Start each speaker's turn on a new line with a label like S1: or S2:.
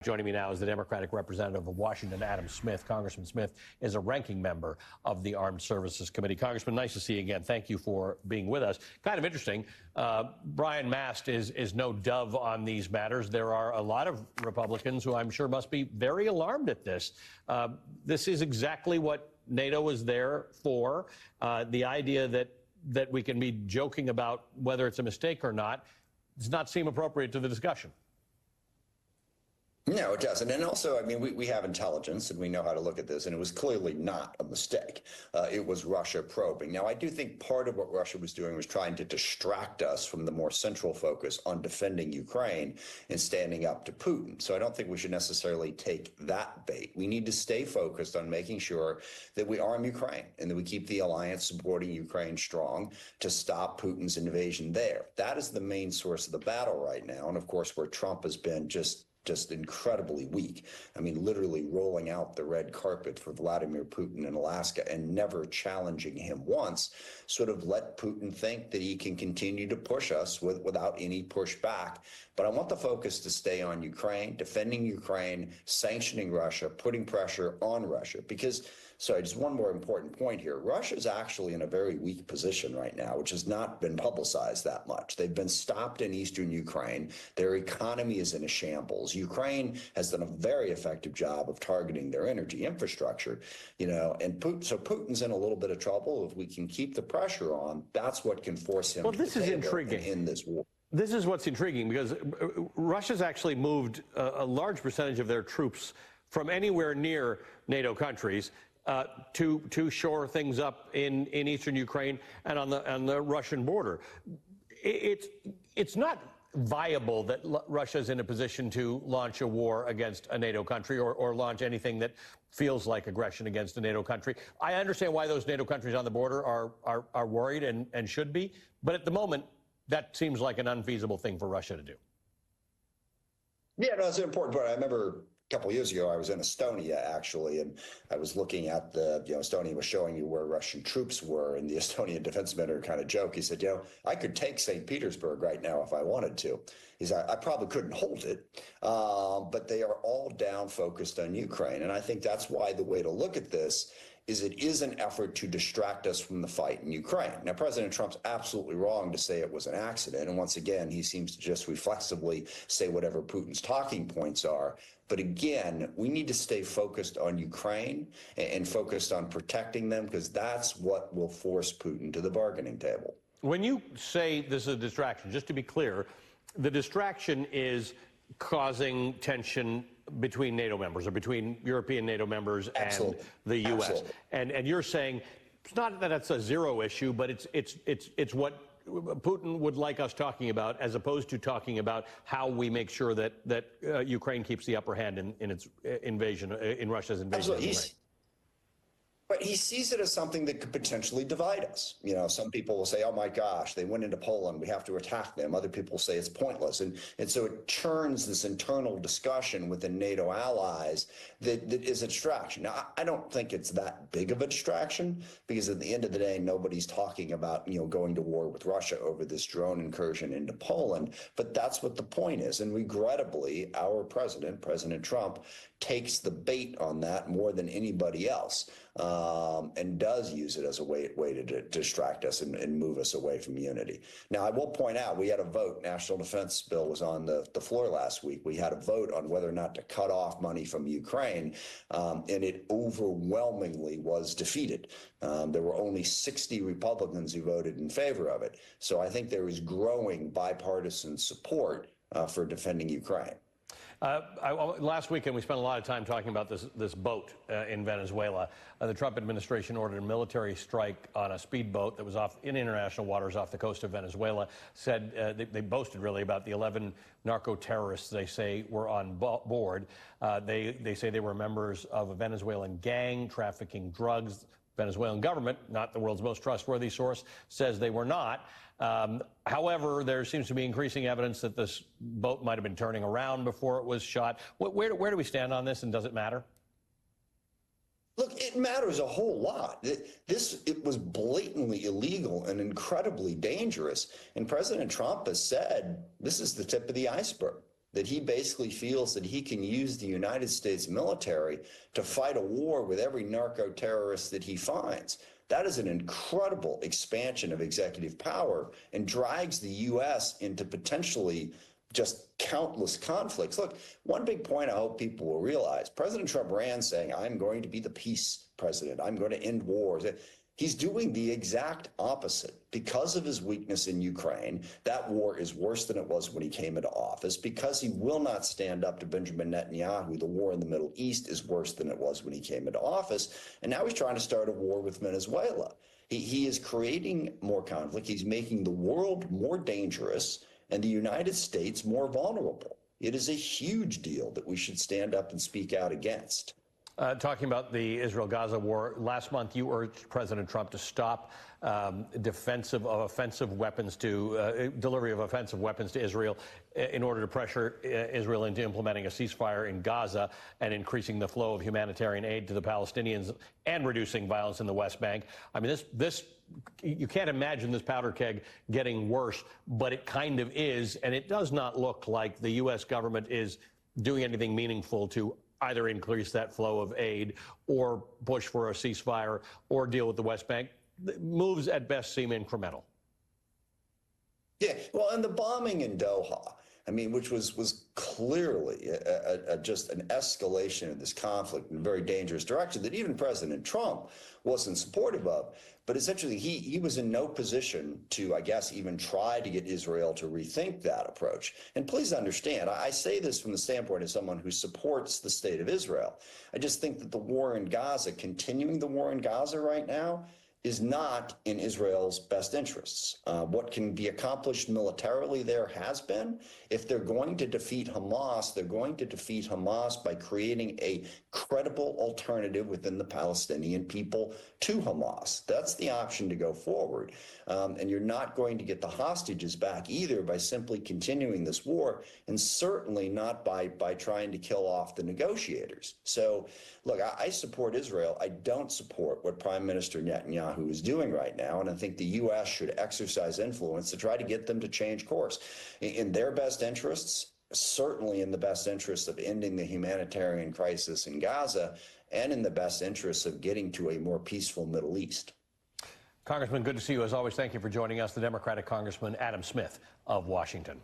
S1: Joining me now is the Democratic representative of Washington, Adam Smith. Congressman Smith is a ranking member of the Armed Services Committee. Congressman, nice to see you again. Thank you for being with us. Kind of interesting. Brian Mast is no dove on these matters. There are a lot of Republicans who I'm sure must be very alarmed at this. This is exactly what NATO is there for. The idea that we can be joking about whether it's a mistake or not does not seem appropriate to the discussion.
S2: No, it doesn't. And also, I mean, we have intelligence and we know how to look at this, and it was clearly not a mistake. It was Russia probing. Now, I do think part of what Russia was doing was trying to distract us from the more central focus on defending Ukraine and standing up to Putin. So I don't think we should necessarily take that bait. We need to stay focused on making sure that we arm Ukraine and that we keep the alliance supporting Ukraine strong to stop Putin's invasion there. That is the main source of the battle right now. And of course, where Trump has been just incredibly weak. I mean, literally rolling out the red carpet for Vladimir Putin in Alaska and never challenging him once, sort of let Putin think that he can continue to push us without any pushback. But I want the focus to stay on Ukraine, defending Ukraine, sanctioning Russia, putting pressure on Russia. Because, sorry, just one more important point here. Russia's actually in a very weak position right now, which has not been publicized that much. They've been stopped in eastern Ukraine. Their economy is in a shambles. Ukraine has done a very effective job of targeting their energy infrastructure, and so Putin's in a little bit of trouble. If we can keep the pressure on, that's what can force him
S1: to intriguing in
S2: this war.
S1: This is what's intriguing, because Russia's actually moved a large percentage of their troops from anywhere near NATO countries to shore things up in eastern Ukraine and on the Russian border. It's not viable that Russia's in a position to launch a war against a NATO country or launch anything that feels like aggression against a NATO country. I understand why those NATO countries on the border are worried and should be, but at the moment, that seems like an unfeasible thing for Russia to do.
S2: Yeah, no, it's an important point. I remember a couple of years ago, I was in Estonia, actually, and I was looking at Estonia was showing you where Russian troops were, and the Estonian defense minister kind of joked. He said, I could take St. Petersburg right now if I wanted to. He said, I probably couldn't hold it, but they are all down focused on Ukraine. And I think that's why the way to look at this is it is an effort to distract us from the fight in Ukraine. Now, President Trump's absolutely wrong to say it was an accident. And once again, he seems to just reflexively say whatever Putin's talking points are. But again, we need to stay focused on Ukraine and focused on protecting them, because that's what will force Putin to the bargaining table.
S1: When you say this is a distraction, just to be clear, the distraction is causing tension between NATO members or between European NATO members and the U.S.
S2: Absolutely.
S1: And you're saying it's not that it's a zero issue, but it's what Putin would like us talking about, as opposed to talking about how we make sure that Ukraine keeps the upper hand in its invasion, in Russia's invasion of Ukraine.
S2: But he sees it as something that could potentially divide us. Some people will say, oh, my gosh, they went into Poland, we have to attack them. Other people say it's pointless. And so it turns this internal discussion within NATO allies that is a distraction. Now, I don't think it's that big of a distraction, because at the end of the day, nobody's talking about, going to war with Russia over this drone incursion into Poland. But that's what the point is. And regrettably, our president, President Trump, takes the bait on that more than anybody else. And does use it as a way to distract us and move us away from unity. Now, I will point out, we had a vote. National Defense Bill was on the floor last week. We had a vote on whether or not to cut off money from Ukraine, and it overwhelmingly was defeated. There were only 60 Republicans who voted in favor of it. So I think there is growing bipartisan support for defending Ukraine.
S1: Last weekend, we spent a lot of time talking about this boat in Venezuela. The Trump administration ordered a military strike on a speedboat that was off in international waters off the coast of Venezuela. Said they boasted really about the 11 narco-terrorists they say were on board. They say they were members of a Venezuelan gang trafficking drugs. Venezuelan government, not the world's most trustworthy source, says they were not. However, there seems to be increasing evidence that this boat might have been turning around before it was shot. Where do we stand on this, and does it matter?
S2: Look, it matters a whole lot. It was blatantly illegal and incredibly dangerous. And President Trump has said this is the tip of the iceberg. that he basically feels that he can use the United States military to fight a war with every narco-terrorist that he finds. That is an incredible expansion of executive power and drags the U.S. into potentially just countless conflicts. Look, one big point I hope people will realize, President Trump ran saying, I'm going to be the peace president. I'm going to end wars. He's doing the exact opposite. Because of his weakness in Ukraine, that war is worse than it was when he came into office. Because he will not stand up to Benjamin Netanyahu, the war in the Middle East is worse than it was when he came into office. And now he's trying to start a war with Venezuela. He is creating more conflict. He's making the world more dangerous and the United States more vulnerable. It is a huge deal that we should stand up and speak out against.
S1: Talking about the Israel-Gaza war, last month you urged President Trump to stop delivery of offensive weapons to Israel in order to pressure Israel into implementing a ceasefire in Gaza and increasing the flow of humanitarian aid to the Palestinians and reducing violence in the West Bank. I mean, this you can't imagine this powder keg getting worse, but it kind of is, and it does not look like the U.S. government is doing anything meaningful to either increase that flow of aid or push for a ceasefire or deal with the West Bank. Moves at best seem incremental.
S2: Yeah, well, and the bombing in Doha, I mean, which was clearly just an escalation of this conflict in a very dangerous direction that even President Trump wasn't supportive of. But essentially, he was in no position to, I guess, even try to get Israel to rethink that approach. And please understand, I say this from the standpoint of someone who supports the state of Israel. I just think that the war in Gaza, continuing the war in Gaza right now, is not in Israel's best interests. What can be accomplished militarily there has been. If they're going to defeat Hamas, they're going to defeat Hamas by creating a credible alternative within the Palestinian people to Hamas. That's the option to go forward. And you're not going to get the hostages back either by simply continuing this war, and certainly not by trying to kill off the negotiators. So, look, I support Israel. I don't support what Prime Minister Netanyahu is doing right now, and I think the U.S. should exercise influence to try to get them to change course. In their best interests, certainly in the best interests of ending the humanitarian crisis in Gaza, and in the best interests of getting to a more peaceful Middle East.
S1: Congressman, good to see you as always. Thank you for joining us, the Democratic Congressman Adam Smith of Washington.